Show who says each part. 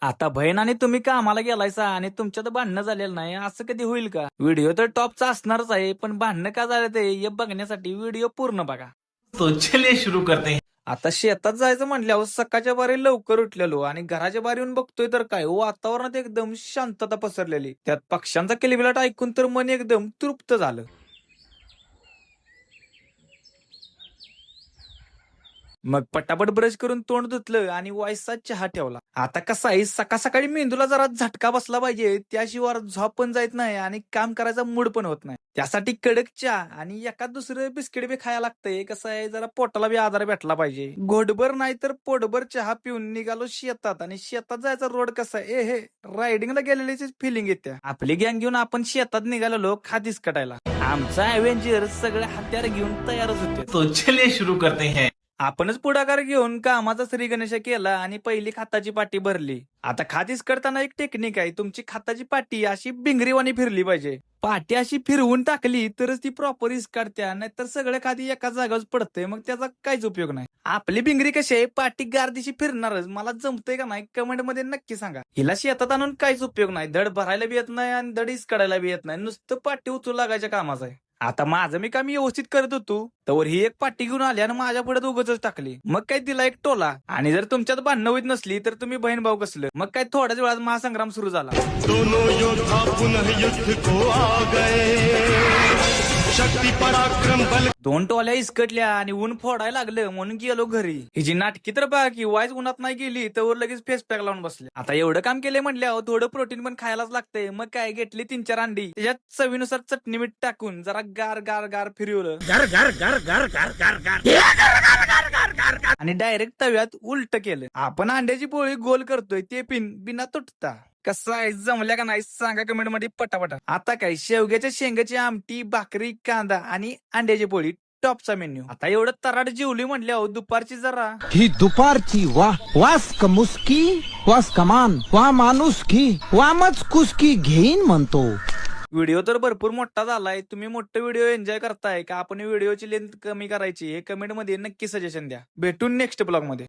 Speaker 1: आता बहीण आणि तुम्ही कामाला गेलायसा आणि तुमच्यात भांडणं झालेलं नाही असं कधी होईल का? व्हिडिओ तर टॉपचा असणारच आहे, पण भांडणं का झालं ते हे बघण्यासाठी व्हिडिओ पूर्ण बघा.
Speaker 2: तो चलिए शुरू करते हैं.
Speaker 1: आता शेतात जायचं म्हटल्यावर सकाळच्या बारी लवकर उठलेलो आणि घराच्या बारी येऊन बघतोय तर काय वातावरणात एकदम शांतता पसरलेली. त्यात पक्ष्यांचा किलबिलाट ऐकून तर मन एकदम तृप्त झालं. मग पटापट ब्रश करून तोंड धुतलं आणि वायसा चहा ठेवला. आता कसा आहे सकाळ सकाळी मेंदूला जरा झटका बसला पाहिजे, त्याशिवाय झोप पण जात नाही आणि काम करायचा मूड पण होत नाही. त्यासाठी कडक चहा आणि एखाद दुसरं बिस्किट बी खायला लागतंय. कसं आहे जरा पोटाला बी आधार भेटला पाहिजे. घोटभर नाही तर पोटभर चहा पिऊन निघालो शेतात आणि शेतात जायचा रोड कसा आहे हे रायडिंगला गेलेल्याची फिलिंग येते. आपली गँग घेऊन आपण शेतात निघालेलो खादीच कटायला. आमचा अव्हेंजर सगळे हत्यार घेऊन तयारच होते.
Speaker 2: तो चलिए शुरू करते हैं.
Speaker 1: आपणच पुढाकार घेऊन कामाचा श्री गणेश केला आणि पहिली खाताची पाटी भरली. आता खातीच करताना एक टेक्निक आहे, तुमची खाताची पाटी अशी बिंगरीवाणी फिरली पाहिजे. पाटी अशी फिरवून टाकली तरच ती प्रॉपर काढत्या, नाहीतर सगळ्या खाती एका जागाच पडते, मग त्याचा काहीच उपयोग नाही. आपली बिंगरी कशी आहे पाटी गारदिशी फिरणारच. मला जमतंय का नाही कमेंट मध्ये नक्की सांगा. हिला शेतात आणून काहीच उपयोग नाही, धड भरायला बी येत नाही आणि धड काढायला बी येत नाही, नुसतं पाटी उचलू लागायच्या कामाचं आहे. आता माझं मी काम व्यवस्थित करत होतो तर ही एक पाटी घेऊन आली आणि माझ्या पुढे उगाचच टाकली. मग काय तिला एक टोला. आणि जर तुमच्यात भांडणं होत नसली तर तुम्ही बहीण भाऊ कसलं. मग काय थोड्याच वेळात महासंग्राम सुरू झाला.
Speaker 3: दोनों योद्धा पुनः युद्ध को आ गए. शक्ती पराक्रम बल.
Speaker 1: दोन टोल्या इसकटल्या आणि ऊन फोडायला लागलं म्हणून गेलो घरी. हिची नाटकी तर बघा की वाईज उन्हात नाही गेली तर लगेच फेस पॅक लावून बसले. आता एवढं काम केले म्हटल्यावर थोडं प्रोटीन पण खायलाच लागतंय. मग काय घेतली 3-4 अंडी, त्याच्यात चवीनुसार चटणी मीठ टाकून जरा गार गार गार फिरवलं आणि डायरेक्ट तव्यात उलट केलं. आपण अंड्याची पोळी गोल करतोय ते पिन बिना तुटता. कसं आहे जमल्या का नाही सांगा कमेंट मध्ये पटापटा. आता काय शेवग्याच्या शेंगाची आमटी, भाकरी, कांदा आणि अंड्याची पोळी टॉपचा मेन्यू. आता एवढं तराट जेवली म्हटल्यावर दुपारची जरा
Speaker 4: ही दुपारची वास कमुसकी वास कमान वा माणूस की वामच कुसकी घेईन म्हणतो.
Speaker 1: व्हिडिओ तर भरपूर मोठा झालाय. तुम्ही मोठे व्हिडिओ एन्जॉय करताय का आपण व्हिडिओची लेंथ कमी करायची हे कमेंट मध्ये नक्की सजेशन द्या. भेटून नेक्स्ट ब्लॉग मध्ये.